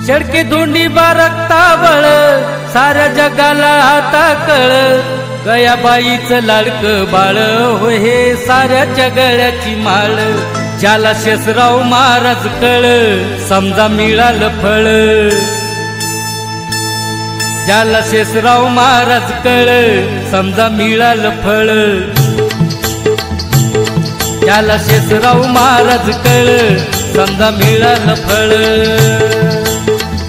चडके धोंडी बारकता बळ साऱ्या जगाला आता कळ गयाबाईचं लाडकं बाळ हो हे साऱ्याच्या गळ्याची माळ ज्याला शेषराव महाराज कळ समजा मिळालं फळ ज्याला शेषराव महाराज कळ समजा मिळालं फळ ज्याला शेषराव महाराज कळ समजा मिळालं फळ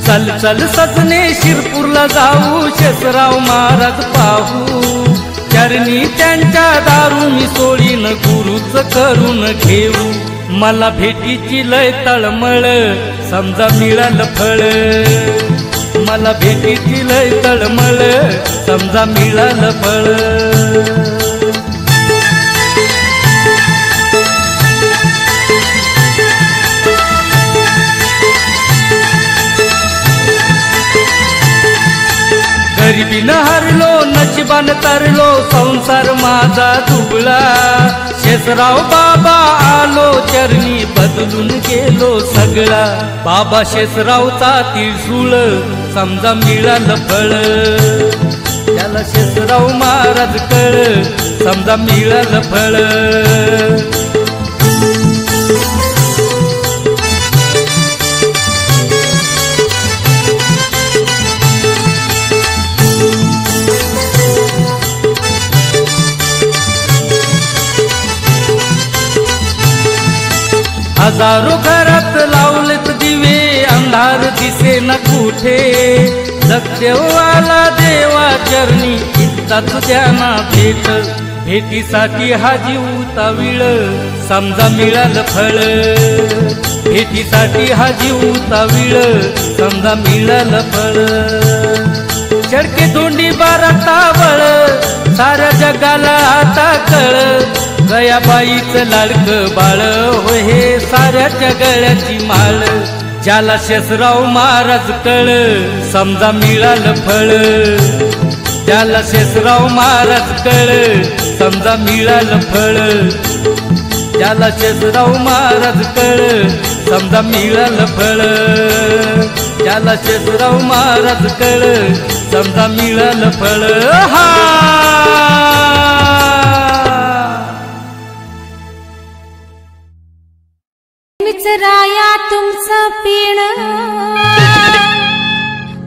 चल चल सजने शिरपूरला जाऊ शेषराव महाराज पाहू चरणी त्यांच्या दारू मी सोडीन गुरुच करून घेऊ मला भेटीची लय तळमळ समजा मिळालं फळ मला भेटीची लय तळमळ समजा मिळालं फळ गरिबीनं हरलो नशिबान तरलो संसार माझा दुबळा शेषराव बाबा आलो चरणी बदलून गेलो सगळा बाबा शेषरावचा त्रिशूळ समजा मिळालं फळ त्याला शेषराव महाराज कळ समजा मिळालं फळ हजारो घरात लावलेत दिवे अंधार दिसे न कुठे जगदेवाला देवा चरणी इतकाच द्याना भेट भेटीसाठी हा जीव ताविळ समजा मिळालं फळ भेटीसाठी हा जीव ताविळ समजा मिळालं फळ चडके धोंडी बारकता बळ साऱ्या जगाला आता कळ गयाबाईचं लाडकं बाळ हो हे साऱ्याच्या गळ्याची माळ ज्याला शेषराव महाराज कळ समजा मिळालं फळ ज्याला शेषराव महाराज कळ समजा मिळालं फळ ज्याला शेषराव महाराज कळ समजा मिळालं फळ ज्याला शेषराव महाराज कळ समजा मिळालं फळ हा राया तुमचं पिण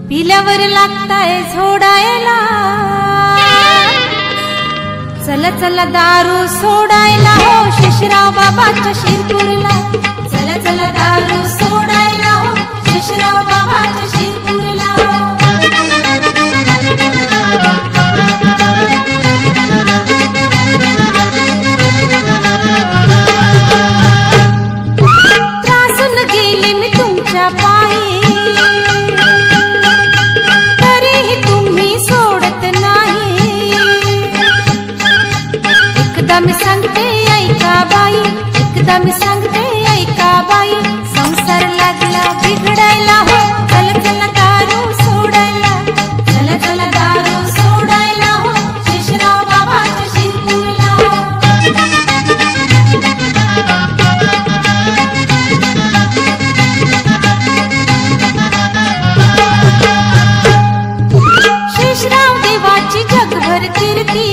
पिल्यावर लागताय झोडायला चला चला दारू सोडायला हो शेषराव बाबाच्या शिरपूरला चला चला दारू सोडायला हो शेषराव बाबाच्या शिरपूरला तरीही तुम्ही सोडत नाही एकदा मी सांगते ऐका बाई एकदा मी सांगते ऐका बाई संसार लागला बिघडायला हो चला चला दारू सोडायला चला चला दारू सोडायला हो शेषराव बाबाच्या शिरपूरला शेषराव देवाची जगभर कीर्ती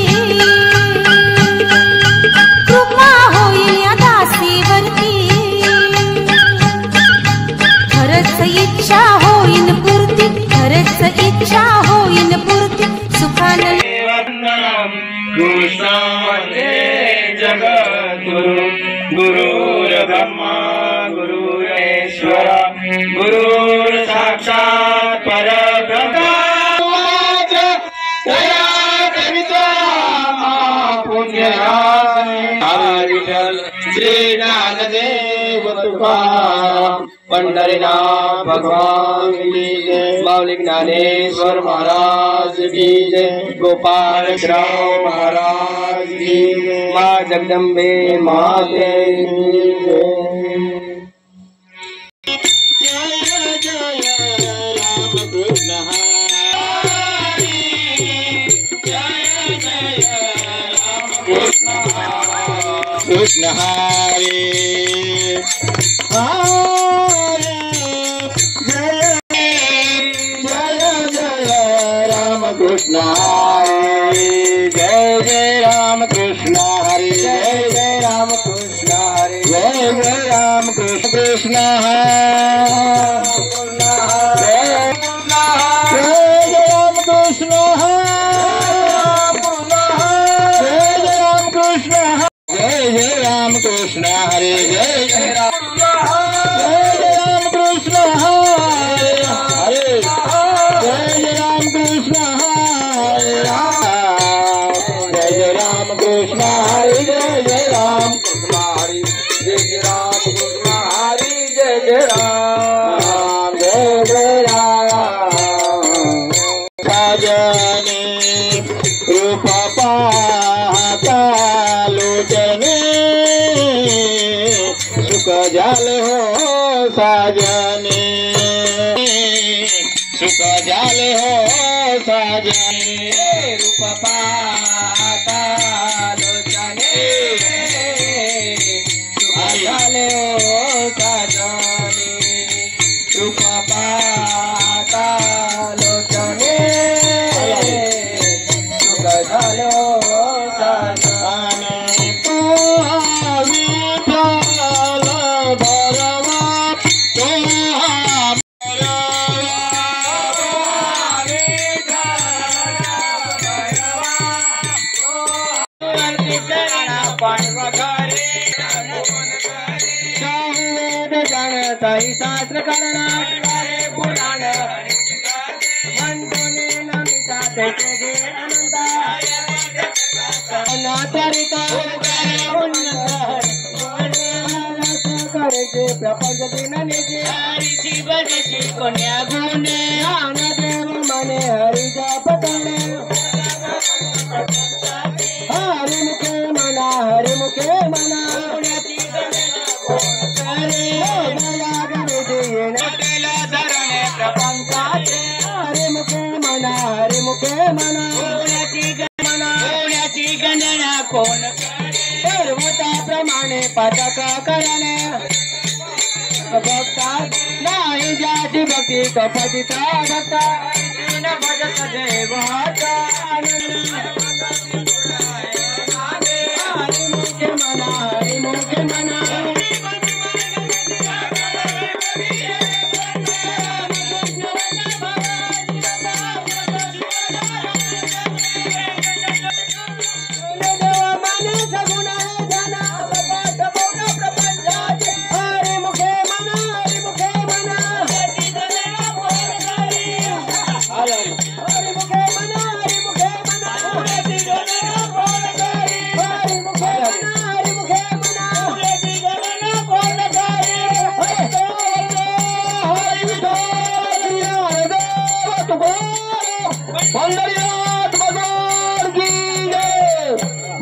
कृपा होईल या दासीवरती खरंच इच्छा होईन पूर्ती खरंच इच्छा होईन पूर्ती सुखानं जगद्गुरु गुरुर्ब्रह्मा गुरुर्ईश्वर गुरुर् साक्षात् परब्रह्म श्री ज्ञानदेव तुकाराम पंढरीनाथ भगवान की जय माऊली ज्ञानेश्वर महाराज की जय गोपाल श्राव महाराज की जय माँ जगदम्बे माते की जय जय जय राम कृष्ण कृष्ण हरे हरे जय कृष्ण हरे जय जय राम कृष्ण हरे जय जय राम कृष्ण हरे जय जय राम कृष्ण कृष्ण कृष्ण हरे जय जय राम कृष्ण हरे हरे जय जय राम कृष्ण हरे जय जय राम कृष्ण हरे जय जय राम कृष्ण हरे जय जय राम कृष्ण हरे जय जय राम जय जय राम साजने रूप पाहता लोचने सुख जाल हो साजने सुख जाल हो साजने रूप पाता लोचने सुख जाल हो साजने रूप पाता लोचने सुख जाल हो साजने शास्त्र करना पुराण मंडोने नमिता तेजे अनंता अनाचारिता करायचे प्रपंच दिनानेचे हरीची बजेची कोण्या गुणे आनदेव मने हरीच्या पतणे हरिमुखे मना हरिमुखे मना प्रपंचाचे हरिमुखे मना हरिमुखे मना पुण्याची गणना कोण प्रमाणे पथक करणे भक्ता नाही ज्याची भक्ती तो पतिता भक्ता भजत देवाचा हरिमुखे मना हरिमुखे मना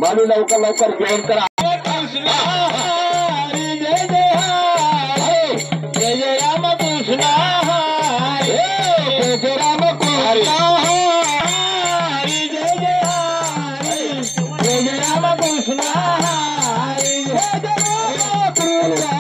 मानू लवकर लवकर जॉईन करा जय जय हरे जय जय राम कृष्ण हरे जय जय राम कृष्ण हरे जय जय हरे जय जय राम कृष्ण हरे जय जय राम कृष्ण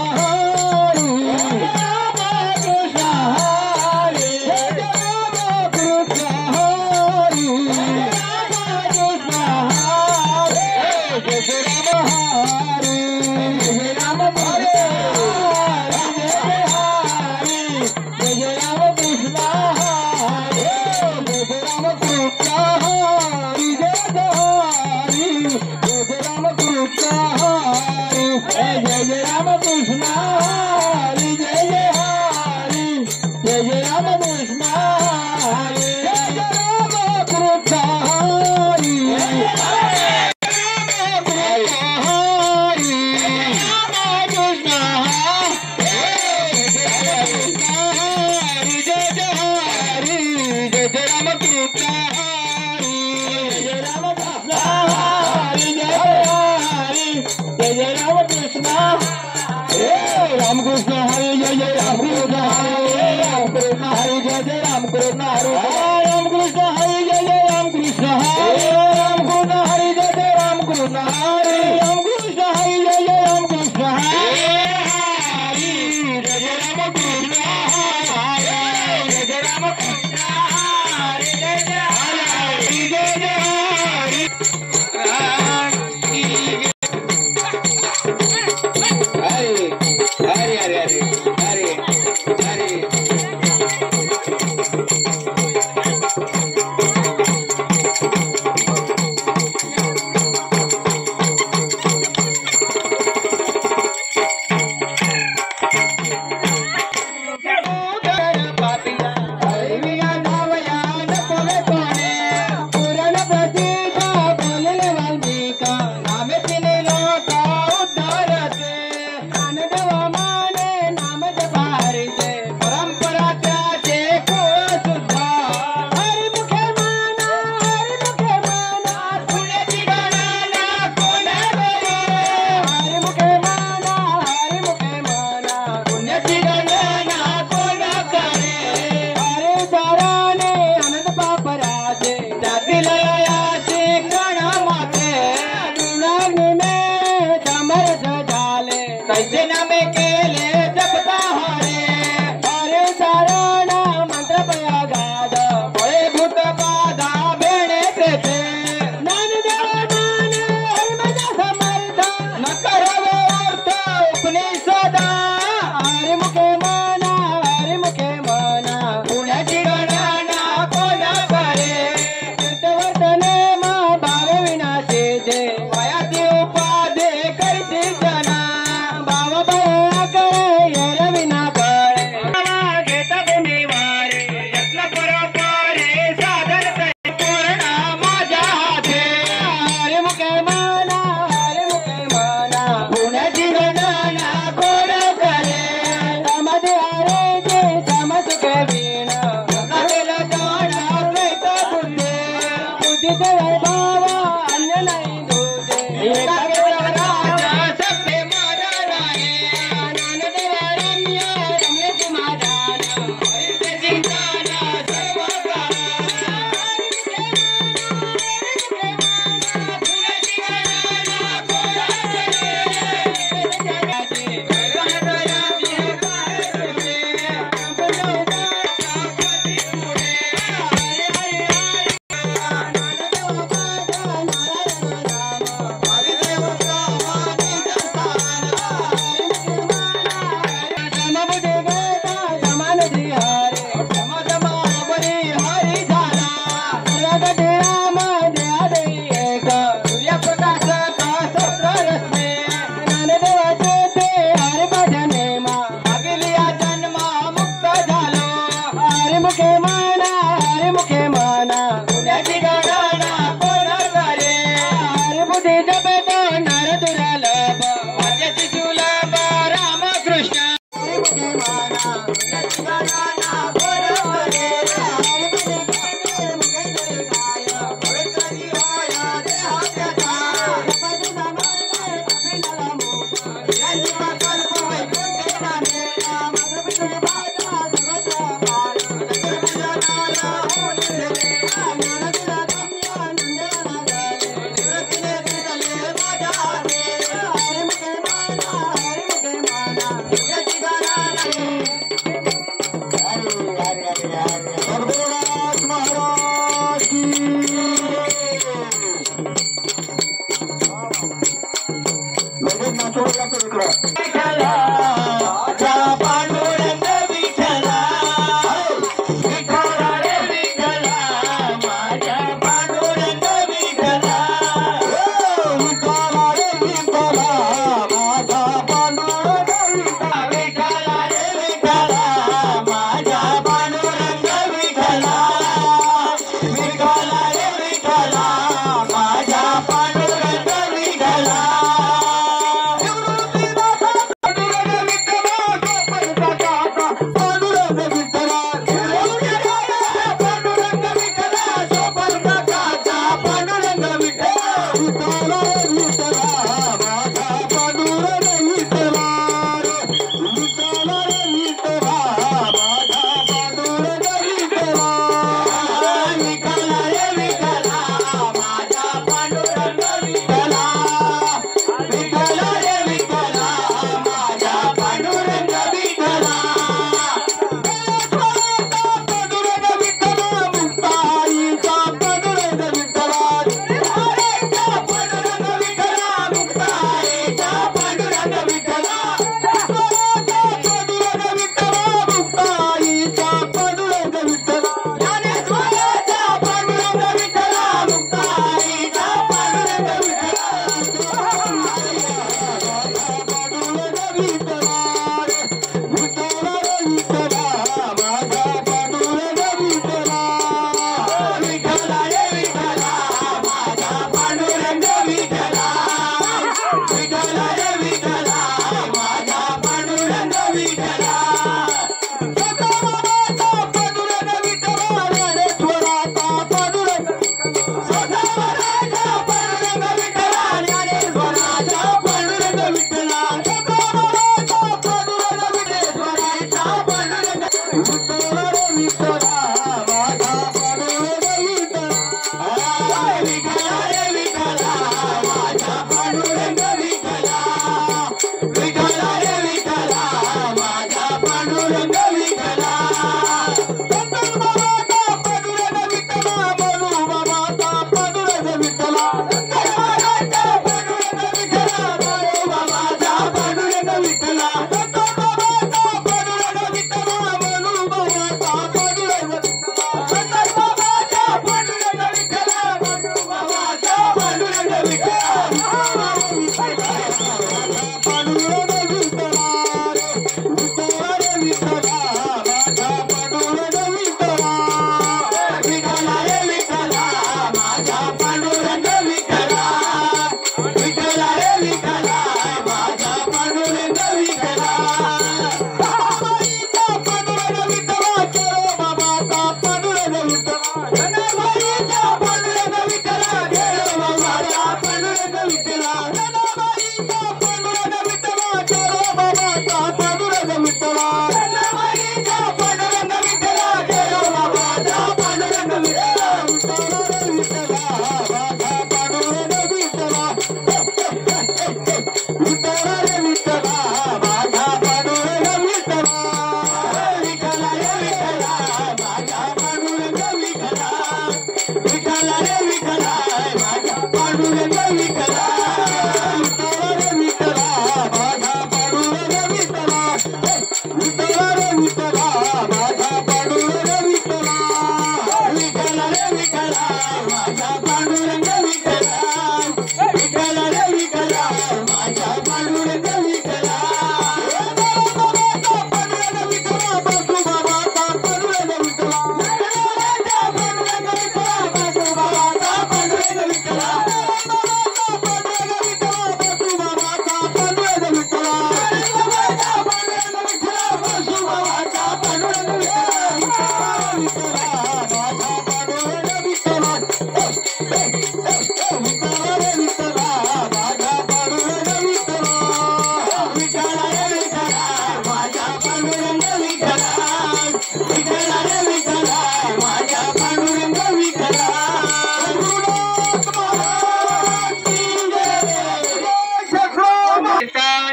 दुरालभ वाद्याची सुलभ रामकृष्ण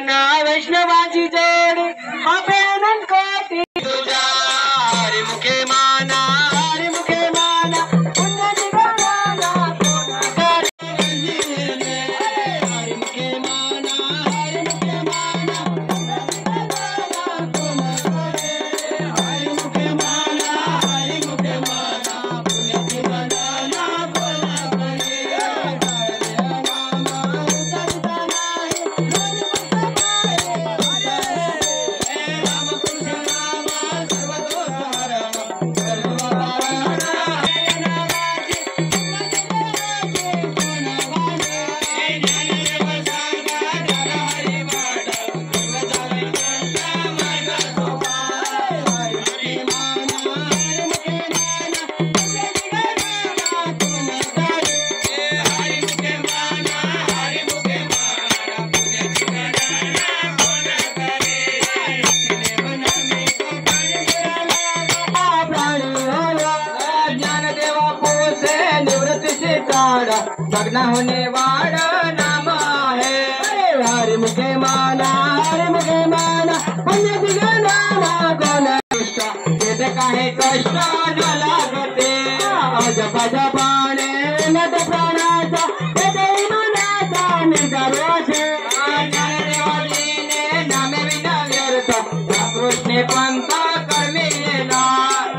माना वैष्णवाची जोडी अभिनंदन कोटी तुझा हरिमुखे माना पुण्याची गणाना कोणा करे हरिमुखे माना पुण्याची गणाना कोणा करे हरिमुखे माना पुण्याची गणाना कोणा करे भगना होने वाला नाम है हरिमुखे माना पुण्याची गणाना कोणा येत काही कष्ट न लागते अजपाने नट प्राणाचा मनाचा निर्धारोषे नामे विना व्यर्थ कृष्णे पंथ कर्मे येला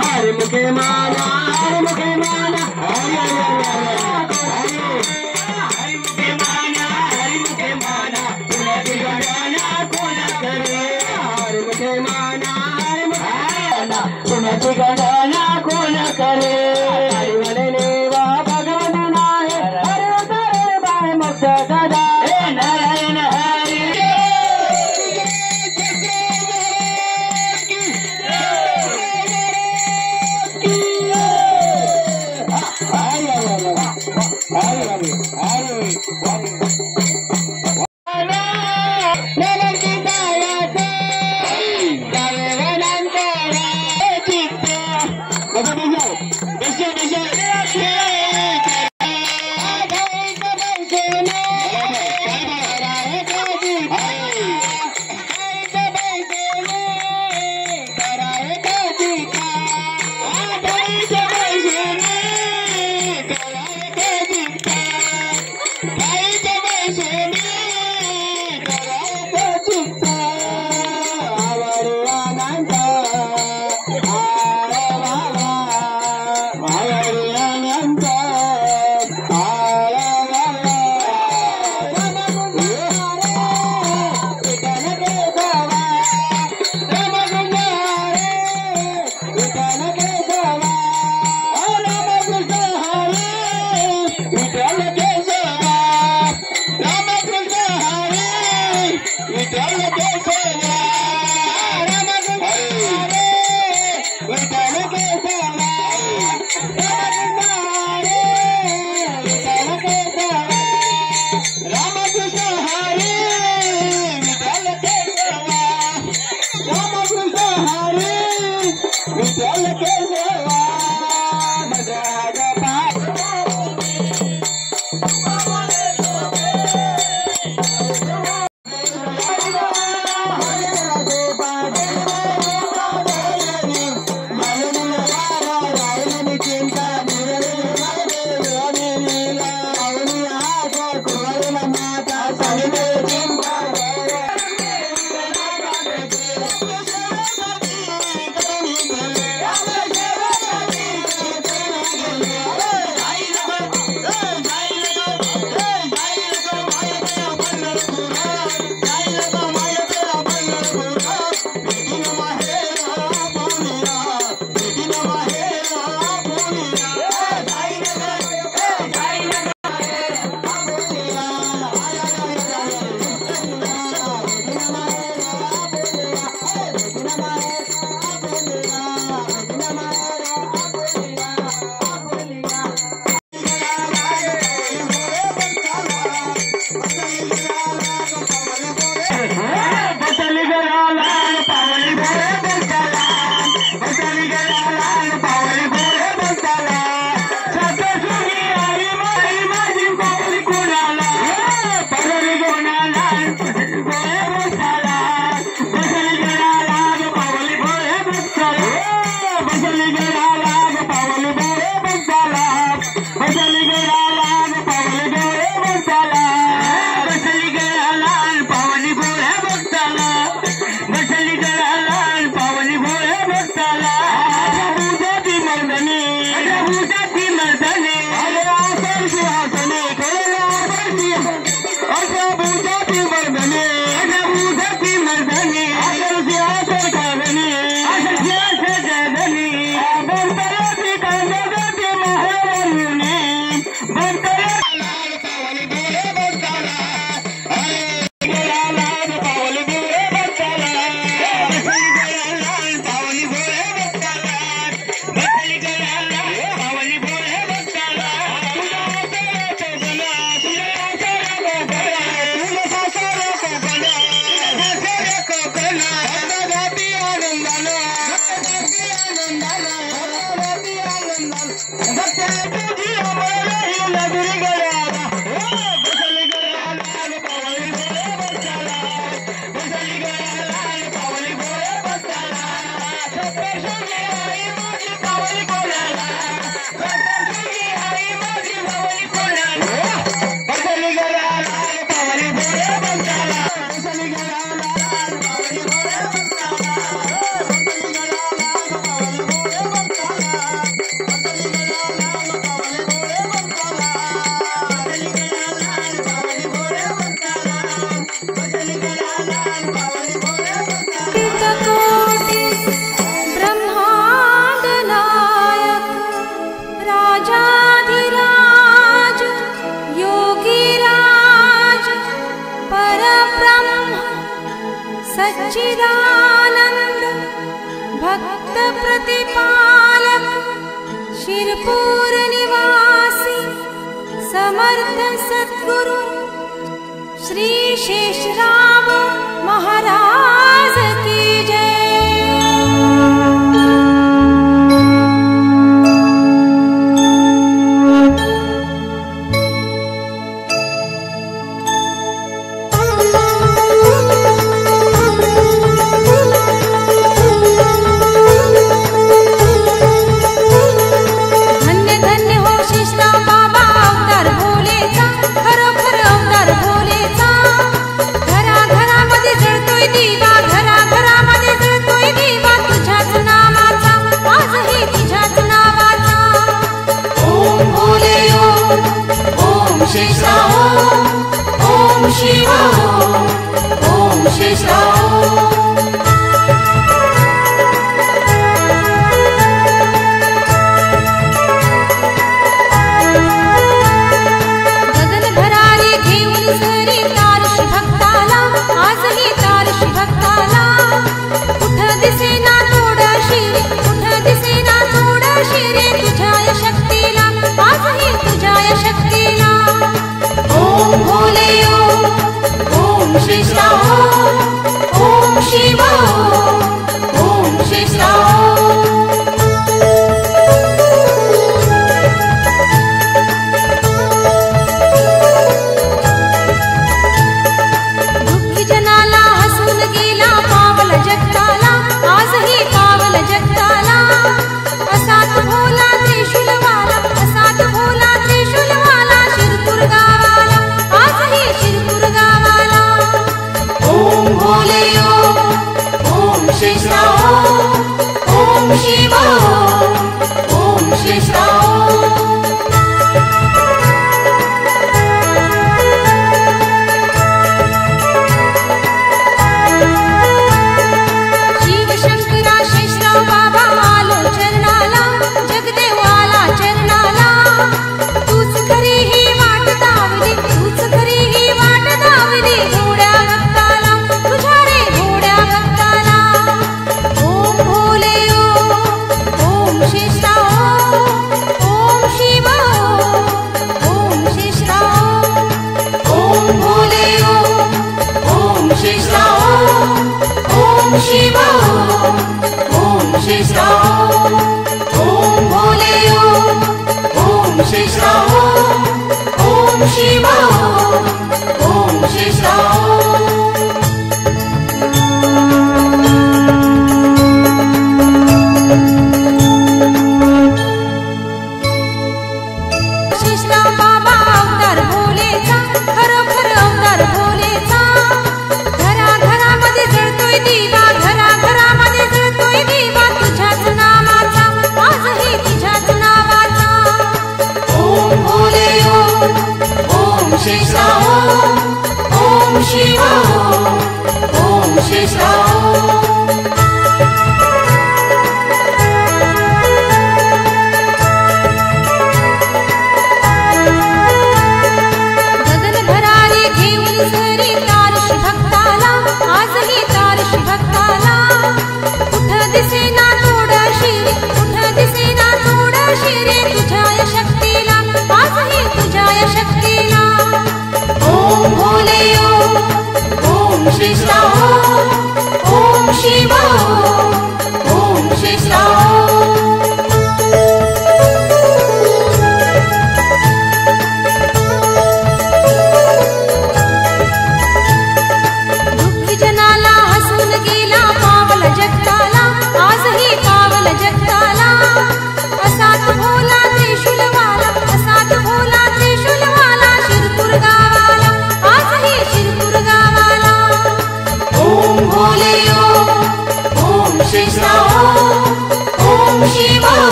हरिमुखे माना पुण्याची गणना कोण करे हरिवने वा भगवंत नाही हरे बाय मोक्ष दादा हे नारायण सच्चिदानंद भक्त प्रतिपालक शिरपूर निवासी समर्थ सद्गुरु श्री शेषराव महाराज की जय।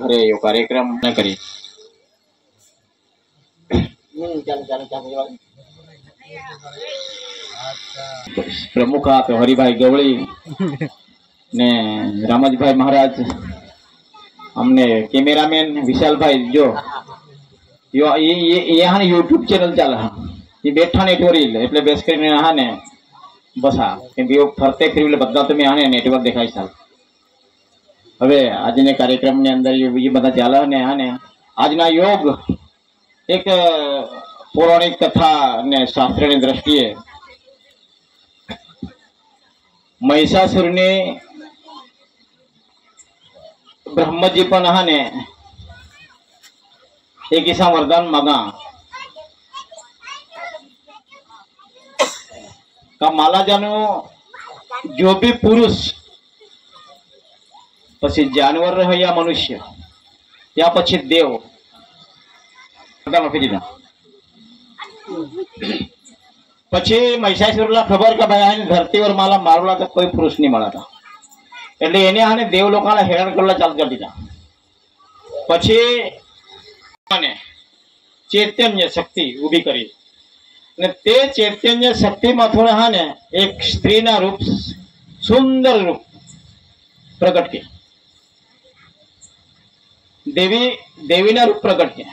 घरे यो कार्यक्रम न करी प्रमुख हरिभाई गवळी ने रामाजी भाई महाराज हमने कैमरामैन विशाल भाई जो यहाँ यूट्यूब चैनल चाला ये बैठा नेटवर्क એટલે બેસ કરીને હા ને બસા કેમ કે ફરતે ફરીને બધા તમે આને નેટવર્ક દેખાય ચાલ હવે આજને કાર્યક્રમની અંદર ये બધા ચાલે ને આને આજના યોગ એક પૌરાણિક કથા ને શાસ્ત્રની દ્રષ્ટિએ महिषासुरने ब्रह्मजी पण हा ने एक ऐसा वरदान मागा का माला जानो जो भी पुरुष पछी जानवर रहे या मनुष्य या पछी देव પછી મહિષાસુરલા ખબર કે ભાઈ આને ધરતી પર માલા મારવા તો કોઈ પુરુષ નહીં મળતા એટલે એને આને દેવ લોકોને હેરાન કરવા ચાલુ કરી દીધા પછી અને ચૈતન્ય શક્તિ ઊભી કરી અને તે ચૈતન્ય શક્તિમાં થોડા હાને એક સ્ત્રીના રૂપ સુંદર રૂપ પ્રગટ કે દેવીના રૂપ પ્રગટ કે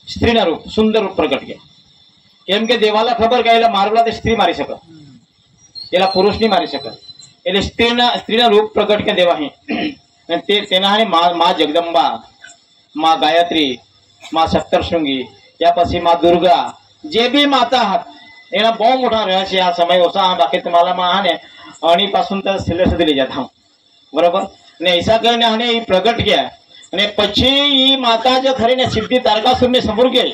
સ્ત્રીના રૂપ સુંદર રૂપ પ્રગટ કે કેમ કે દેવાલા ખબર કે એલા મારવા તો સ્ત્રી મારી શકે એલા પુરુષ નહીં મારી શકે એટલે સ્ત્રીના રૂપ પ્રગટ કે દેવા હી અને તે તેના હાને માં જગદંબા માં ગાયત્રી માં સપ્તર્ષૃંગી या પછી માં દુર્ગા જે બી માતા હતા એના બહુ મોટા રહસ્ય આ સમય ઓછા બાકી તમારા માં હાને અણી પાसून तर છેલ્લે સુધી લઈ જતા બરાબર ને ऐसा કરીને હાને એ પ્રગટ ગયા અને પછી ઈ માતા જે ખરીને સિદ્ધિ તારકાસુરને સંપૂર્ણ ગઈ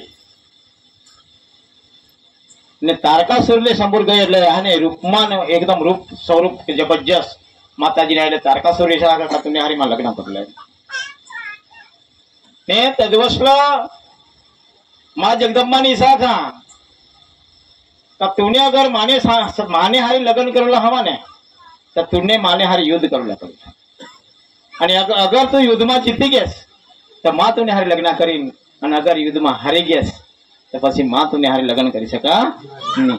ने तारकासुर ने संपूर्ण गए એટલે આને રૂપમાં એકદમ રૂપ સ્વરૂપ જબરજસ્ત માતાજીને એટલે તારકાસુર ઈશારા કરતા તુને હારીમાં લગ્ન કરલે ને તદવસલા मां जगदंबा ने ईशा था तब तूने अगर माने हारी लगन करला हवा ने तब तूने माने हारी युद्ध करला पड़े आणि अगर तू युद्ध में जीती गेस तो मां तूने हारी लग्न करीन आणि अगर युद्ध में हारी गेस तो પછી मां तूने हारी लगन करी सका नहीं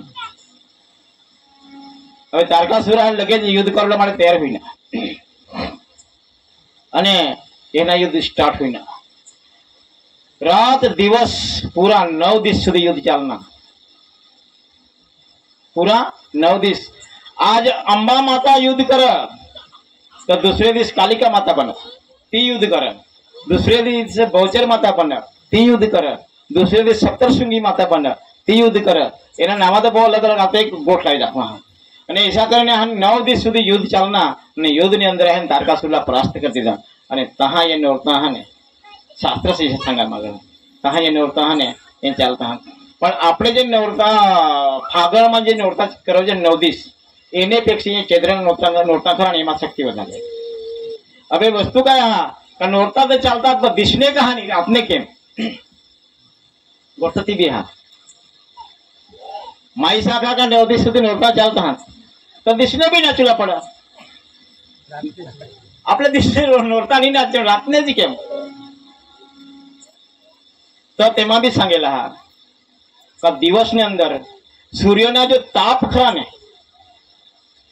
હવે તારકાસુર લગે યુદ્ધ કરવા માટે તૈયાર હોઈના અને એના યુદ્ધ સ્ટાર્ટ હોઈના रात दिवस पूरा 9 दिवस सुधी युद्ध चालना पूरा 9 दिवस आज अंबा माता युद्ध कर तो दूसरे दिवस कालिका माता बन ती युद्ध कर दूसरे दिवस बहुचर माता बन ती युद्ध कर दूसरे दिवस सप्तशृंगी माता बन ती युद्ध कर एना नामा तो बहुत अलग अलग आता एक गोठ लाई राखवा અને ऐसा કરીને 9 दिवस सुधी युद्ध चालना અને युद्ध ની અંદર હે તારકાસુરला परास्त कर दीधा અને तहा ये नोरता हने शास्त्र से सांगा मागे तहा ये नोरता हने ये चालता हन पण आपले जे नोरता फागण માં જે नोरता કરો છે 9 दिवस એને પેક્ષી ये चैत्र नोरता खरा एमा शक्ति વધારે હવે वस्तु काय हा का नोरता तो चालता तो दिसने कहानी आपने केम गोष्टी भी हा माई साखा का 9 दिवस સુધી नोरता चालता हन तो दिसने भी ना चुला पड़ा आपले दिसने नोरता नहीं ना रातने जी केम तो तेमा भी सांगेला हा का दिवस ने अंदर सूर्यना जो ताप खरा ने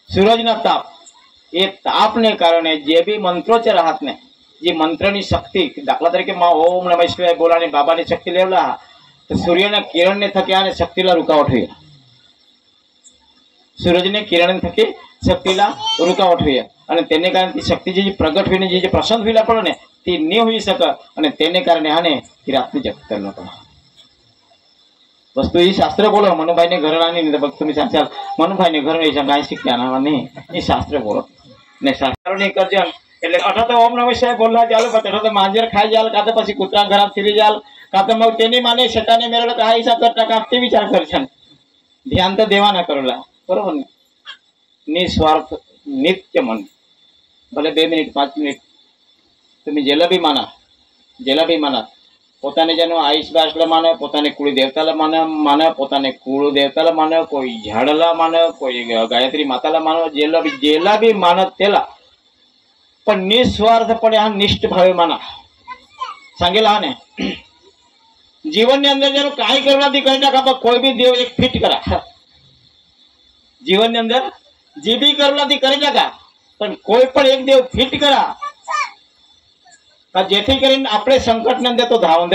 सूरजना ताप ये ताप ने कारणे जे भी मंत्रोच्चार राहत ने जी मंत्रनी शक्ति दाखला तरीके मां ओम नमः शिवाय बोलाने बाबानी शक्ति लेवला तो सूर्यना किरण ने थके आने शक्तिला रुकावट हुई सूरज ने किरण ने थके शक्तिला रुकावट हुई અને તેને કારણે ती शक्ति जी प्रगट हुई ने जी प्रसन्न हुईला पड़े ने ती नहीं हुई सके અને તેને કારણે આને રાતની જપ કરનો પડે वस्तु ये शास्त्र बोलो मनुभाई ने घर आनी नहीं तो तुम्हें सांचाल मनुभाई ने घर नहीं गाय शिक्षा ना नहीं ये शास्त्र बोलो ने शास्त्र नहीं कर जान એટલે અઠા તો ઓમ નમઃ શિવાય બોલલા ચાલો પછી તો માંજર ખાઈ જાલ કા તો પછી કૂતરા ઘરાત ફરી જાલ કા તો મગ તેની માને શેતાને મેરળ તો આ હિસાબ કરતા કાપતી વિચાર કરછન ध्यान तो देवा ना करोला बरोबर ने निस्वार्थ नित्य मन भले 2 मिनिट 5 मिनिट तुम्हें जेला भी माना પોતાને જેનો આઈશ બાસલા માને પોતાને કુળ દેવતાલા માને પોતાને કુળ દેવતાલા માને કોઈ ઝાડલા માને કોઈ ગાયત્રી માતાલા માને જેલા भी माने तेला पण निस्वार्थपणे हा निष्ठ भावे माना सांगेला ने जीवन ने अंदर जेनो काई करवाથી કરી નાખા કોઈ भी देव एक फिट करा जीवन ने अंदर जे भी करवाથી કરી નાખા पण कोई पण एक देव फिट करा का जेથી કરીને આપણે સંકટ ને અંદર તો ધાવંદ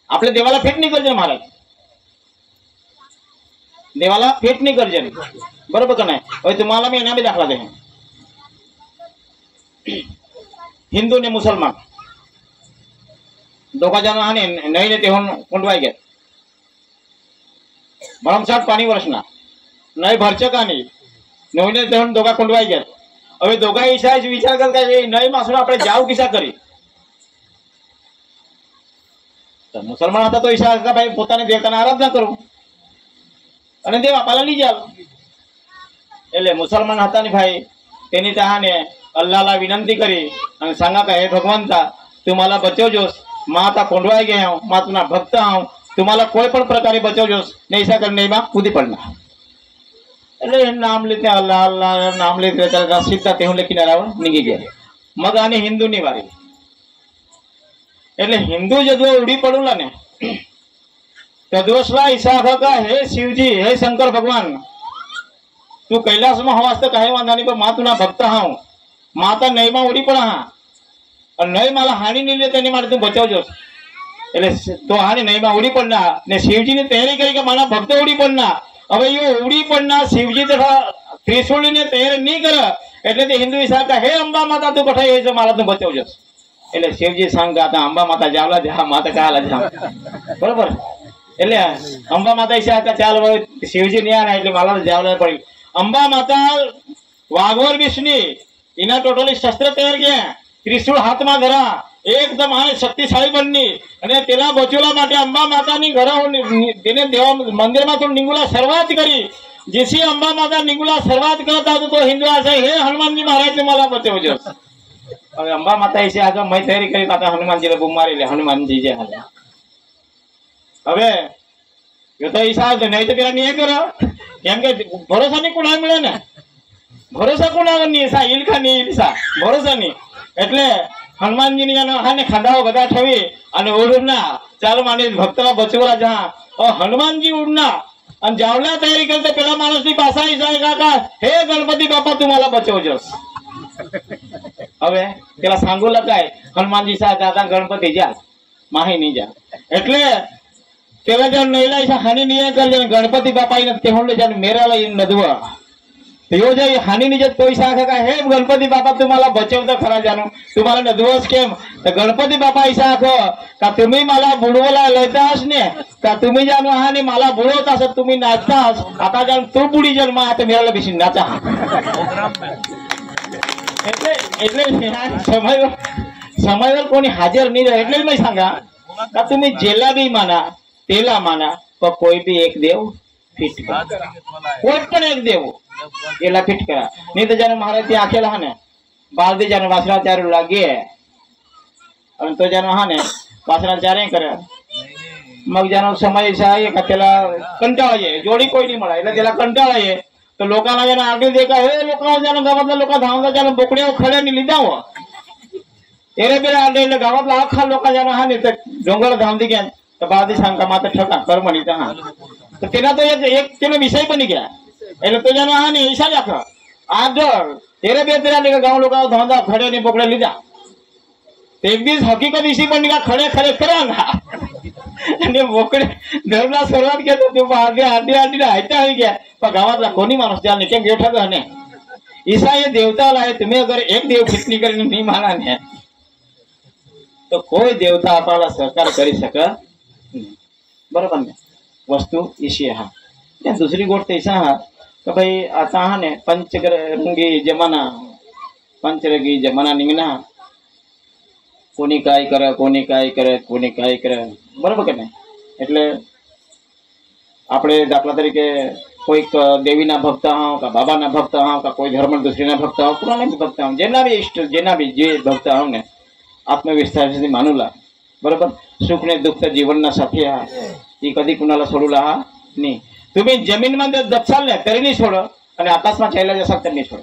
આપણે દેવાला ફિટ નહીં કરજે महाराज, देवाला फिट नहीं करजे, बरोबर का नाही? और तुम्हाला मी येना भी दाखला दे, हिंदू ने मुसलमान दोघा जण हाने नाही ने तेहून कोंडवाई घेत भरमसाठ पाणी वर्षना नाही भरचक आणि नवीने तेहून दोघा कोंडवाई घेत. હવે दोघा ઈશા વિચાર કરતા કે નહીં માસું આપણે જાવ કિસા કરી તો મુસલમાન હતા તો ઈશા હતા ભાઈ પોતાને દેવતાને આરાધના કરું અને દેવ આપવાલા લઈ જાવ. એટલે મુસલમાન હતા ને ભાઈ તેની તહાને અલ્લાહला विनंती કરી અને सांगा का हे भगवंता तुम्हाला बचवजोस, मां आता कोंडवाई गया हूं, मां तुना भक्त हूं, तुम्हाला कोई पण प्रकारे बचवजोस नहीं ऐसा करने में कूदी पड़ना. એટલે નામ લેતે અલ્લાહ અલ્લાહ નામ લેતે ચાલતા સીધા તે હું કિનારાवर નીકળી ગયા. મગ આને હિન્દુની વારી. એટલે હિન્દુ જદવો ઉડી પડુલા ને तद्वसला ईसा का हे शिवजी हे शंकर भगवान तू कैलास में हवास तो काही वांधा नहीं, पण मां तुना भक्त हाऊ, माता नहीं में उड़ी पड़ा हाँ और नहीं माला हानि नहीं लेते नहीं मारे तू बचावजोस. એટલે તો હાની નહીં માં ઉડી પડના ને શિવજીની તૈયારી કરી કે મારા ભક્તો ઉડી પડના. હવે એ ઉડી પડના શિવજી તથા ત્રિશુળની તૈયારી નહીં કરે એટલે તે હિન્દુ ઈશા का हे अंबा माता तू कठा यायचं मला तू बचावजोस. એટલે શિવજી सांगा आता अंबा माता जावला जा माता काला जा बरोबर. એટલે અંબા માતા ઈશા का ચાલ શિવજી નહીં આના એટલે માલા જાવલા પડી. અંબા માતા વાઘોર વિષ્ણુ इना टोटली शस्त्र तैयार किया, त्रिशूळ हाथમાં ધરા एकदम આ શક્તિશાળી બનની અને તેલા બચોલા માટે અંબા માતાની ઘર તેને દેવા મંદિરમાં તો નિંગુલા શરૂઆત કરી. જેસી અંબા માતા નિંગુલા શરૂઆત કરતા હતો તો હિન્દુ આશે હે હનુમાનજી महाराज तुम्हाला बचावજો. હવે અંબા માતા ઈશે આગળ મેં તૈયારી કરી કાતા હનુમાનજીને બૂમ મારી લે હનુમાનજી જે હાલે. હવે यो तो ईशा नहीं तो तेरा नहीं करो केम के भरोसा नहीं कोणा मिले ने भरोसा कोणावर नहीं ईशा इलखा नहीं ईशा भरोसा नहीं. એટલે હનુમાનજીની જાનો હાને ખાંડાઓ ગદા ઠવી અને ઓડના ચાલો માને ભક્તલા બચવલા જા ઓ હનુમાનજી ઉડના અને જાવલા તૈયારી કરતે પેલા માણસની પાસા ઈશા કાકા હે ગણપતિ બાપા तुम्हाला बचवजोस. હવે પેલા सांगू લગાય હનુમાનજી સા દાદા ગણપતિ જા માહી નહીં જા. એટલે तेव्हा जर नैला हानी निया कर गणपती बापा ते म्हणले ज्या मेराला नदवा यो जे हानी निजत पैसा का हे गणपती बापा तुम्हाला बचवता खरा जाणू तुम्हाला नदवस केम तर गणपती बापा ऐसा आखो का तुम्ही मला बुडवला लयतास ने का तुम्ही जाणू हानी मला बुडवत असत तुम्ही नाचतास आता जाण तू बुडी जन्म आता मेराला बेसी नाचा. એટલે એટલે સમયवर कोणी हाजर नाही એટલે मी सांगा का तुम्ही जेला बी माना तेला माना पर कोई भी एक देव फिट करा, कोई पण एक देव येला फिट करा. नहीं तो जानो महाराज ते आखेला हाने बालदी जानो वासनाचार्य लागे आणि तो जानो हाने वासनाचार्य करे मग जानो समय आहे का त्याला कंटाळा ये जोडी कोई नहीं मला એટલે त्याला कंटाळा ये तो लोकांना जानो आगे देखा हे लोकांना जानो गावातला लोक धावंदा जानो बोकड्या खड्यानी लिदाव एरे बेरा आले गावातला अख्खा लोक जानो हाने तर डोंगर धावंदी घ्या तो बादी सांगा माता ठका कर म्हणी ता तो तेना तो एक तेने विषय बनी गया એટલે તો જાનો હાની ઈશા રાખો આગળ તેરે બે તેરા ને ગાવ લોકો ધંધા ખડે ને પકડે લીધા એક દિવસ હકીકત ઈશી બની ગયા ખડે ખડે કરાંગા અને પકડે ધર્મના શરૂઆત કેતો તો આગે આડી આડી આઈતા આવી ગયા પણ ગાવાતલા કોની માણસ જાને કેમ બેઠા તો ને ईशा ये देवता लाए तुम्हें अगर एक देव फिटनी કરીને नहीं माना ने तो कोई देवता आपला सहकार करी सका बरोबर ने वस्तू ईशी हा. त्या दुसरी गोष्ट ऐसा हा का भाई आता हा ने पंचरंगी जमाना निघना कोणी काय करे कोणी काय करे बरोबर के नाही. એટલે આપણે દાખલા તરીકે कोई देवीना भक्त हां का बाबाना भक्त हां का कोई धर्म दुसरीना भक्त हां कुणाला भक्त हां जेना भी इष्ट जेना भी जे भक्त हां ने आत्मविश्वास से मानूला बरोबर. सुख ने दुःख जीवनना साथी हा ती कधी कुणाला सोडूला हा नाही. तुम्ही जमीन मध्ये दपसालले तरी नाही सोड आणि आकाशમાં ચાલ્યા જશો तरी नाही सोड.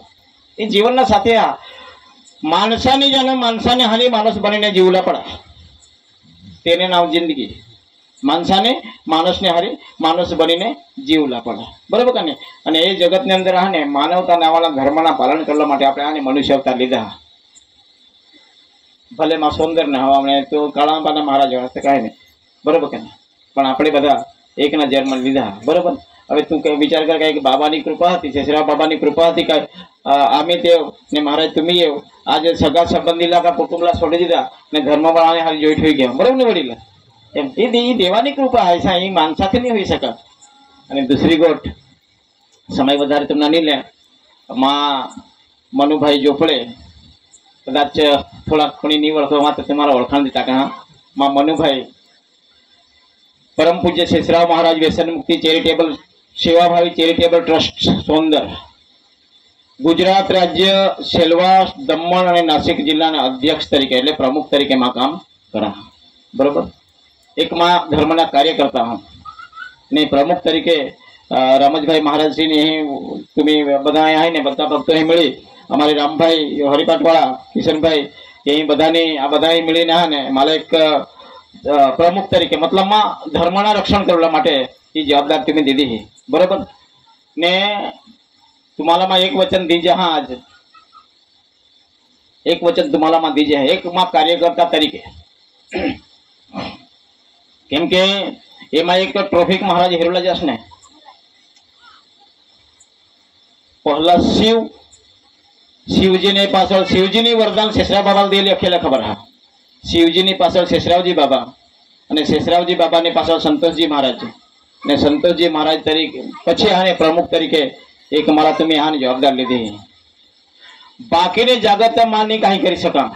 એ जीवनना साथी हा माणसाने जानो माणसाने हानी माणूस बनीने जीवला पडा तेने नाव जिंदगी. माणसाने माणसने हारी माणूस बनीने जीवला पडा बरोबर का नाही. અને એ જગતની અંદર આને માનવતા નાવાના ધર્મના પાલન કરવા માટે આપણે આને મનુષ્ય અવતાર લીધા. ભલે માં સૌંદર ના હવા તો કાળાબાના મહારાજ હશે કાંઈ નહીં, બરોબર કે નહીં? પણ આપણે બધા એકના જન્મ લીધા, બરોબર. હવે તું કઈ વિચાર કર કે બાબાની કૃપા હતી, શેષરાવ બાબાની કૃપા હતી કે આમે તે ને મહારાજ तुम्ही આજે સગા સંબંધીલા કા કુટુંબલા છોડી દીધા ને ધર્મવાળાને હારી જોઈ થઈ ગયા, બરોબર ને વડીલા? એમ એ દેવાની કૃપા હશે, એ માણસાથી નહીં હોઈ શકે. અને દૂસરી ગોટ સમય વધારે તમને નહીં લે, માં મનુભાઈ ચોપડે કદાચ થોડા ખૂણી નહીં ઓળખવામાં તો તમારા ઓળખાણ દીધા કે હા માં મનુભાઈ પરમ પૂજ્ય શેષરાવ મહારાજ વ્યસન મુક્તિ ચેરિટેબલ સેવાભાવી ચેરિટેબલ ટ્રસ્ટ સોંદર, ગુજરાત રાજ્ય સેલવાસ, દમણ અને નાસિક જિલ્લાના અધ્યક્ષ તરીકે એટલે પ્રમુખ તરીકે માં કામ કરા, બરોબર. એક માં ધર્મના કાર્યકર્તા હું ને પ્રમુખ તરીકે રામજભાઈ મહારાજશ્રીને तुम्ही બધા અહીં ને બધા ભક્તો અહીં મળી, અમારે રામભાઈ હરિપાટવાળા, કિશનભાઈ એ બધાની આ બધા મળીને હા ને મારે એક પ્રમુખ તરીકે મતલબમાં ધર્મના રક્ષण કરવા માટે ही जबाबदारी तुम्ही दिली है, बरोबर ने तुम्हाला मैं एक वचन दीजिए, हाँ आज एक वचन तुम्हाला मैं दीजिए एक माँ कार्यकर्ता तरीके केम के एमा एक ट्रॉफिक महाराज हिरोलाजास ने पहला शिवजी ने पासल शिवजी ने वरदान शेषराव बाबा दिले अखेला खबर हा, शिवजी ने पासल शेषरावजी बाबा અને શેષરાવજી બાબાની પાછળ સંતોષજી મહારાજ ને સંતોષજી મહારાજ તરીકે પછી આને પ્રમુખ તરીકે એક મારા તમે આની જવાબદારી લીધી. બાકીની જાગત માં નહીં કાંઈ કરી શકા,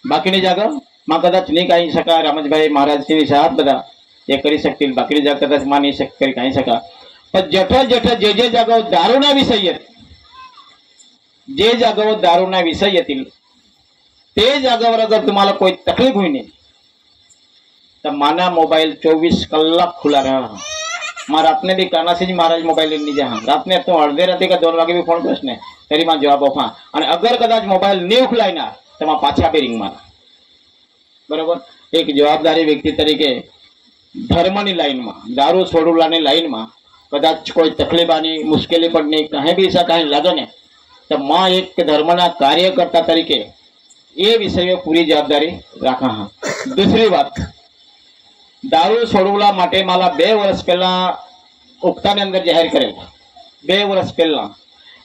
બાકીની જાગત માં કદાચ નહીં કાંઈ શકા. રામજભાઈ મહારાજની સાથ બધા એ કરી શકતી, બાકીની જાગત કદાચ માં નહીં કરી કાંઈ શકા. પણ જઠ જઠ જે જાગો દારૂના વિષય જે जागेवर दारूना विषय येतील ते जागेवर अगर तुम्हाला कोई तकलीफ हुई नहीं तो माना मोबाइल 24 कलाक खुला रहा. मां रात ने भी कानासी जी महाराज मोबाइल नहीं जा, रात ने तो अर्धे राते का 2 वागे भी फोन करस ने तेरी मां जवाब आपा. અને અગર કદાચ મોબાઈલ નહીં ઉખલાય ના તો માં પાછા બે રિંગ મારા, બરોબર. એક જવાબદારી વ્યક્તિ તરીકે ધર્મની લાઈનમાં દારૂ છોડવાની લાઈનમાં કદાચ કોઈ તકલીફ આની મુશ્કેલી પડની કहीं भी ऐसा कहीं लगे ने तो मां एक धर्मना कार्यकर्ता तरीके ये विषय पूरी जवाबदारी राखा. हाँ दूसरी बात दारू छोड़वला माटे माला 2 वर्ष पहला उक्ता ने अंदर जाहिर करेला. 2 वर्ष पहला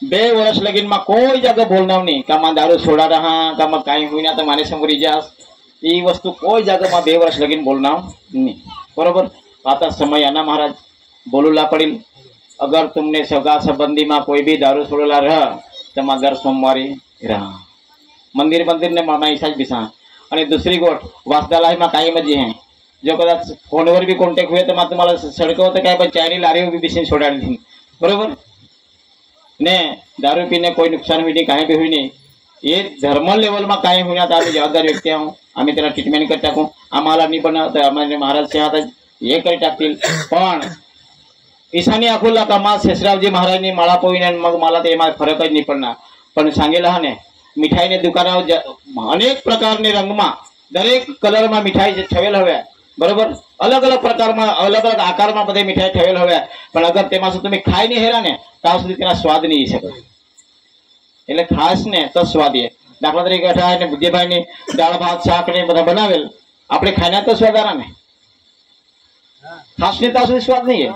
2 वर्ष लगिन में कोई जगह बोलना नहीं का मैं दारू छोड़ा रहा का मैं कहीं हुई ना तो माने समोर जास ये वस्तु कोई जगह में 2 वर्ष लगिन बोलना नहीं, बरोबर. आता समय आना महाराज बोलूला पड़ेल. अगर तुमने सगा संबंधी में कोई भी दारू छोड़ेला रहा तो मैं दर सोमवारी रहा मंदिर मंदिर ने मामा ईसा बिसा. और दूसरी गोट वासदाला में कायम जी है जो कदाच फोनवर भी कॉन्टेक्ट हुए तो मैं तुम्हारा सड़कों तो क्या चायनी लारी भी बीसी छोड़ा दी, बरोबर ने. दारू पीने कोई नुकसान हुई नहीं, कहीं भी हुई नहीं. ये धर्म लेवल में कहीं हुई ना तो आम्ही जवाबदार व्यक्ती आहों, आम्ही त्याला ट्रीटमेंट कर टाकू. आम्हाला नाही पण तर आम्हाला महाराज से हात हे करी टाकतील. पण ईशानी आखुला का मा शेषरावजी महाराजनी माळा पोईने मग मला ते फरक नहीं पड़ना. पण सांगेला हा ने मिठाई ने दुकानावर अनेक प्रकारने रंगमा दरेक कलर में मिठाई ठेवेल हवे, बरोबर. अलग अलग प्रकार में अलग अलग आकार में बधे मिठाई ठेवेल हवे. पण अगर तेमा से तुम्हें खाई नहीं हेरा ने ત્યાં સુધી તેના સ્વાદ નહીં શકે. એટલે ખાસ ને તો સ્વાદ એ દાખલા તરીકે અઠા ને બુદ્ધિભાઈ ની દાળ ભાત શાક ને બધા બનાવેલ આપણે ખાઈને તો સ્વાદ આરા ને ખાસ ને ત્યાં સુધી સ્વાદ નહીં है.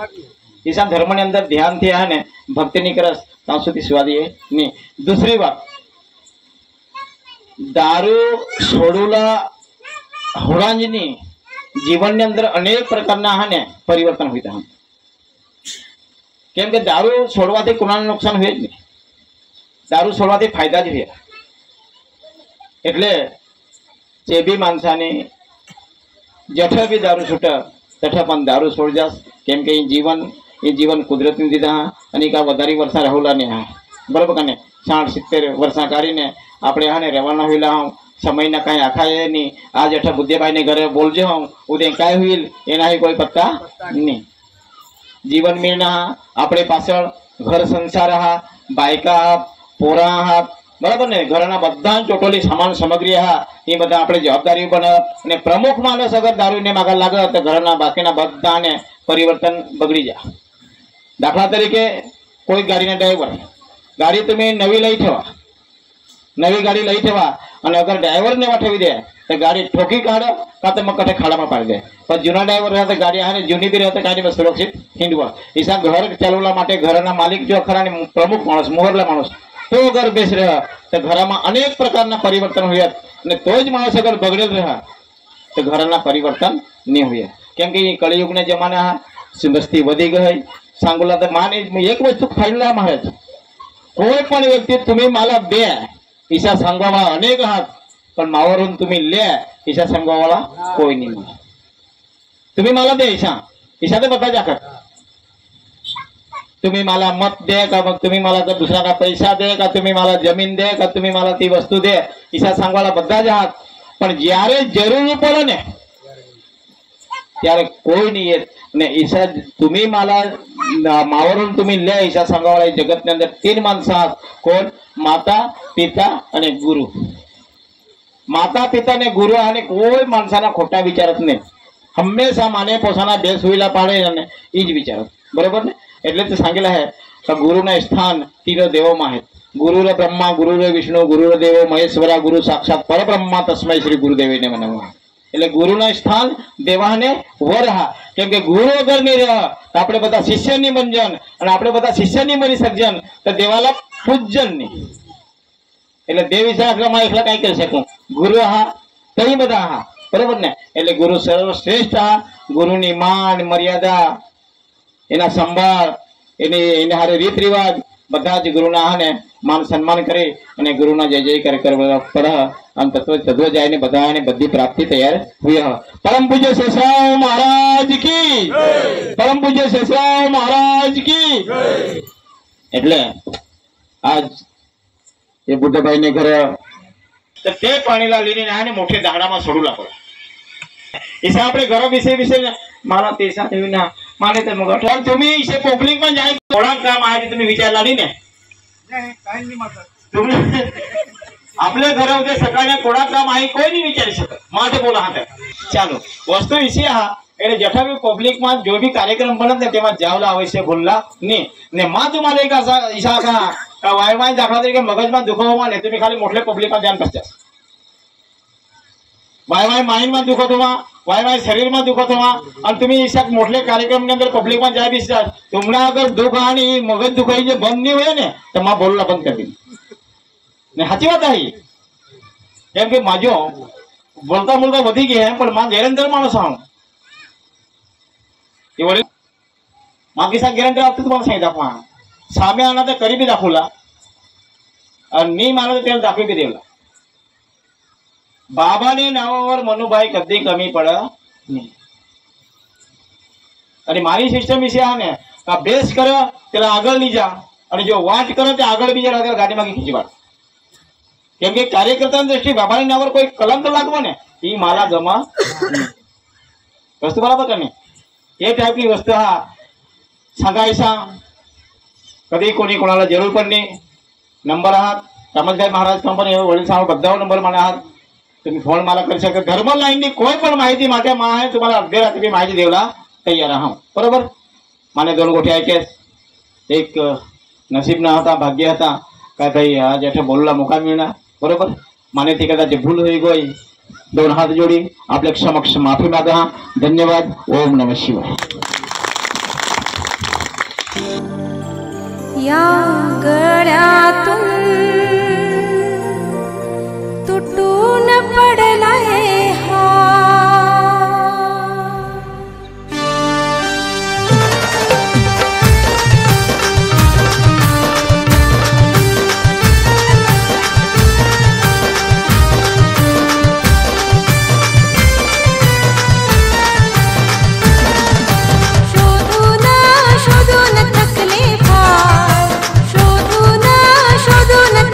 ईसा धर्म ने अंदर ध्यान थी है ने भक्ति नहीं करस ત્યાં સુધી સ્વાદ એ નહીં. दूसरी बात दारू छोड़ूला होरांजनी जीवन ने अंदर अनेक प्रकारना है ने परिवर्तन होता है. केम के दारू छोड़वाથી કોનાને નુકસાન હોય જ નહીં, દારૂ છોડવાથી ફાયદા જ હોય. એટલે જે બી માણસાને જઠ બી દારૂ છૂટે તઠા પણ દારૂ છોડ જાસ. કેમ કે એ જીવન કુદરતને દીધા અને કા વધારે વર્ષા રહેલા ને હા, બરોબર કને 60-70 વર્ષા કાઢીને આપણે હા ને રહેવાના હોઈલા હું સમયના કાંઈ આખા નહીં. આ જઠા બુદ્ધિભાઈને ઘરે બોલજો હું ઉદય કાંઈ હોઈલ એના કોઈ પત્તા નહીં. जीवन में अपने पाछळ घर संसार हा बायका पोरा हा, बराबर ने घरना बधा टोटली सामान सामग्री हा ये बधा आपणे जवाबदारी बने. ने प्रमुख माणस अगर दारू ने मागा लागे तो घरना बाकीना बधा ने परिवर्तन बगड़ी जा. दाखला तरीके कोई गाड़ी ना ड्राइवर गाड़ी तुम्हें नवी लई ठेवा नवी गाडी लई ठेवा आणि अगर ड्रायव्हर ने ठेवी दे तर गाडी ठोकी काढ का तर मग कठे खाडाમાં પાડી દે પણ જૂના ડ્રાઈવર રહે તો ગાડી આને જૂની બી રહે તો ગાડીમાં સુરક્ષિત હિંડવા ઈસા ઘર ચાલવવા માટે ઘરના માલિક જો ખરા ને પ્રમુખ માણસ મોહરલા માણસ તો અગર બેસ રહે તો ઘરમાં અનેક પ્રકારના પરિવર્તન હોય અને તો જ માણસ અગર બગડેલ રહે તો ઘરના પરિવર્તન નહીં હોય કેમ કે કળિયુગના જમાના વસ્તી વધી ગઈ सांगोला तर माने एक वस्तू फायनला महाराज कोई पण व्यक्ती तुम्ही मला दे ईशा सांगवा अनेक आहात पण मावरून तुम्ही ले ईशा सांगवावाला कोई नहीं तुम्ही मला दे ईशा ते बता जाकर तुम्ही मला मत दे का मग तुम्ही मला तर दुसरा का पैसा दे का तुम्ही मला जमीन दे का तुम्ही मला ती वस्तू दे ईशा सांगवाला બધા જ आहात पण જ્યારે જરૂરી પડે ને ત્યારે કોઈ નહીં येत ने ईशा तुम्ही मला मावरून तुम्ही ले ईशा सांगावाला जगत ने अंदर 3 माणसं आहात कोण माता पिता आणि गुरु माता पिता ने गुरु आणि કોઈ माणसाना खोटा विचारत नाही हमेशा माने पोसाना बेस होईला पाडे અને ઈ જ विचारत बरोबर ने એટલે તો सांगेला है का गुरुना स्थान 3 देवोમાં आहेत गुरुर ब्रह्मा गुरुर विष्णु गुरुर देव महेश्वरा गुरु साक्षात परब्रह्मा तस्मै श्री गुरुदेवने म्हणावा એટલે ગુરુના સ્થાન દેવાને वर हा કેમ કે ગુરુ અગર નહીં રહે તો આપણે બધા શિષ્યની બંજન અને આપણે બધા શિષ્યની બની સર્જન તો દેવાલા પૂજન નહીં એટલે દેવ વિશાખમાં એકલા કાઈ કરી શકું ગુરુ હા કઈ બધા હા બરાબર ને એટલે ગુરુ સર્વશ્રેષ્ઠ હા ગુરુની માન મર્યાદા એના સંભાળ એને હારે રીત રિવાજ બધા જ ગુરુના હાને मान सम्मान करे અને ગુરુના જય જયકાર કરવા પડ અને તત્વ જાયને બધાને બધી પ્રાપ્તિ તૈયાર हुई है परम पूज्य शेषराव महाराज की परम पूज्य शेषराव महाराज की એટલે આજ એ બુદ્ધભાઈ ને ઘરે તો તે પાણીલા લીને આને મોઠે દાડામાં છોડુલા પડે ઈસા આપણે ઘર વિશે વિશે મારા તેસા દેવીના માને તે મગર પણ तुम्ही इसे पब्लिक માં જાય થોડા કામ आहे तुम्ही विचारला नाही ने आपल्या घरामध्ये सकाळी कोणा काम आहे कोई नहीं विचारू शकत माझे बोला हा चालो वस्तू इसी हा એટલે જેઠા બી પબ્લિક માં જો બી કાર્યક્રમ બને ને તેમાં જાવલા અવશ્ય બોલલા નહીં ને માં तुम्हाला एक असा ઈશા का वाय वाय दाखला तरी मगजમાં दुखावમાં ને तुम्ही खाली मोठल्या पब्लिक માં ધ્યાન કરતા वाय वाय माइंड માં दुखतोमा वाय वाय शरीर में दुखतोमा અને तुम्ही ઈશા मोठल्या कार्यक्रम ની અંદર पब्लिक માં જાય બી तुम्हाला अगर दुख आणि मगज दुखाई जे बंद नहीं हुए ने तो मां बोलला बंद कर दी ने साची बात आहे કેમ કે માજો બોલતા બોલતા વધી ગયા પણ માં ગેરંટર માણસ આવું એ વળી માં કિસા ગેરંટર આપતું तुम्हाला सांगितलं आपण सामे आना तर करी बी दाखवला आणि मी मला तर त्याला दाखवी बी देवला बाबाने नावावर मनुभाई कधी कमी पड नाही आणि मारी सिस्टम विषय हा ने का बेस कर त्याला આગળ લઈ જા અને જો વાટ કરે તે આગળ બીજા આગળ ગાડીમાં ખીચી વાળ કેમ કે કાર્યકર્તાની દ્રષ્ટિ બાબાની નાવર કોઈ કલંક લાગવો ને ઈ માલા ગમા વસ્તુ બરાબર કે નહીં એ ટાઈપની વસ્તુ હા सांगायचा कधी कोणी कोणाला जरूर पण नाही नंबर आहात रामजभाई महाराज कंपनी वडील सांग बद्दाव नंबर मला आहात तुम्ही फोन मला करू शकता धर्म लाईननी कोई पण माहिती माझ्या मा आहे तुम्हाला अर्धे रात्री माहिती देवला तयार आहो बरोबर माने 2 गोठे ऐके एक नसीब ना होता भाग्य होता काय भाई आज एठे बोलला मौका मिळणार बरोबर माने ती कदाचित भूल होई गई 2 हात जोडी आपल्या समक्ष माफी मागा धन्यवाद ओम नमः शिवाय या गळ्यातून तुटून पडला है शोधून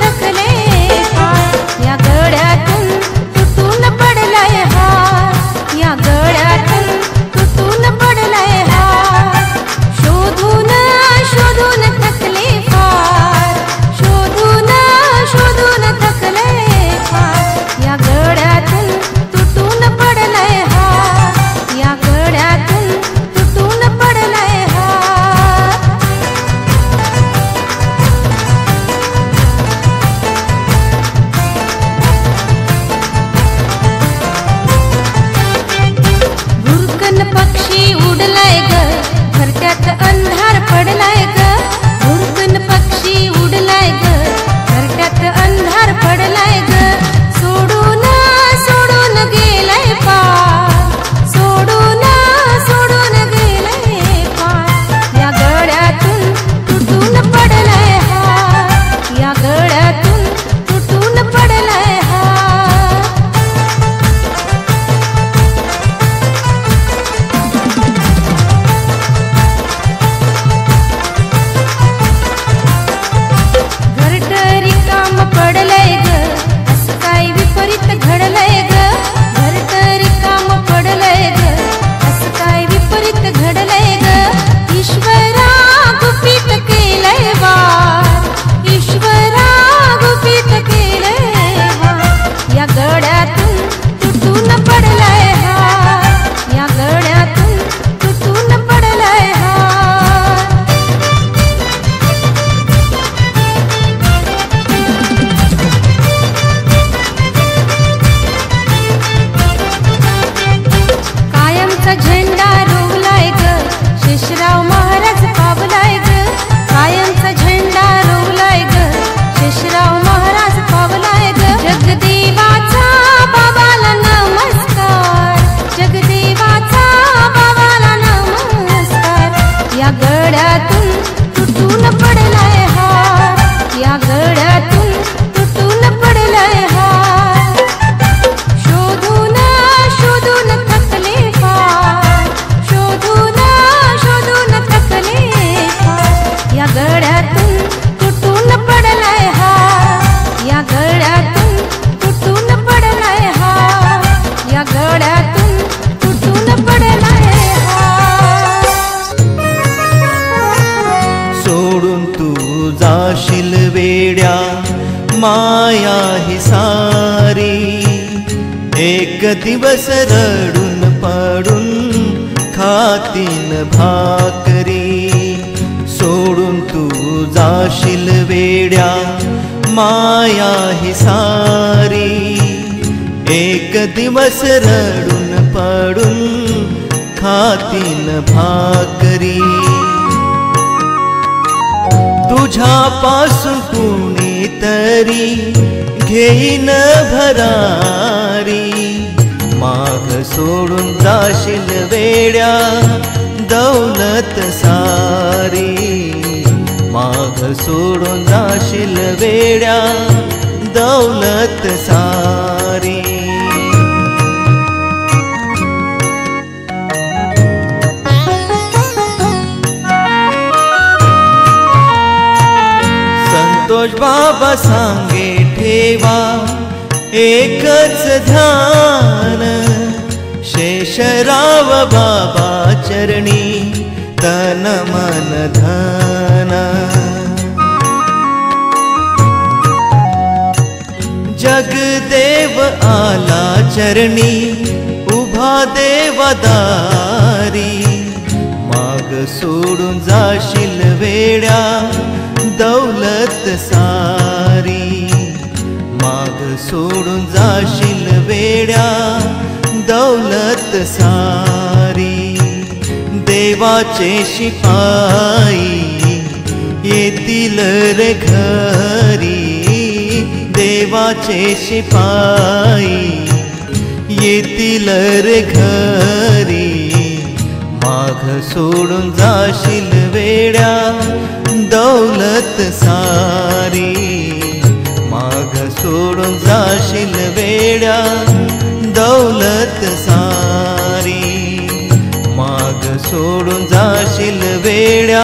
एक दिवस रडून पडून खातीन भाकरी, सोडून तू जाशील वेड्या माया ही सारी। एक दिवस रडून पडून खातीन भाकरी, तुझ्यापासून कुणीतरी घेईन भरारी। माग सोडून जाशील वेड्या दौलत सारी, माग सोडून जाशील वेड्या दौलत सारी। संतोष बाबा सांगे ठेवा एकच ध्यान, शेषराव बाबा चरणी तन मन धन। जगदेव आला चरणी उभा देवदारी, माग सोडून जाशील वेड्या दौलत सारी। माग सोडून जाशील वेड्या दौलत सारी। देवाचे शिपाई येतील रे घरी, देवाचे शिपाई येतील रे घरी। माग सोडून जाशील वेड्या दौलत सारी, माग सोडून जाशील वेड्या दौलत सारी। माग सोडून जाशील वेड्या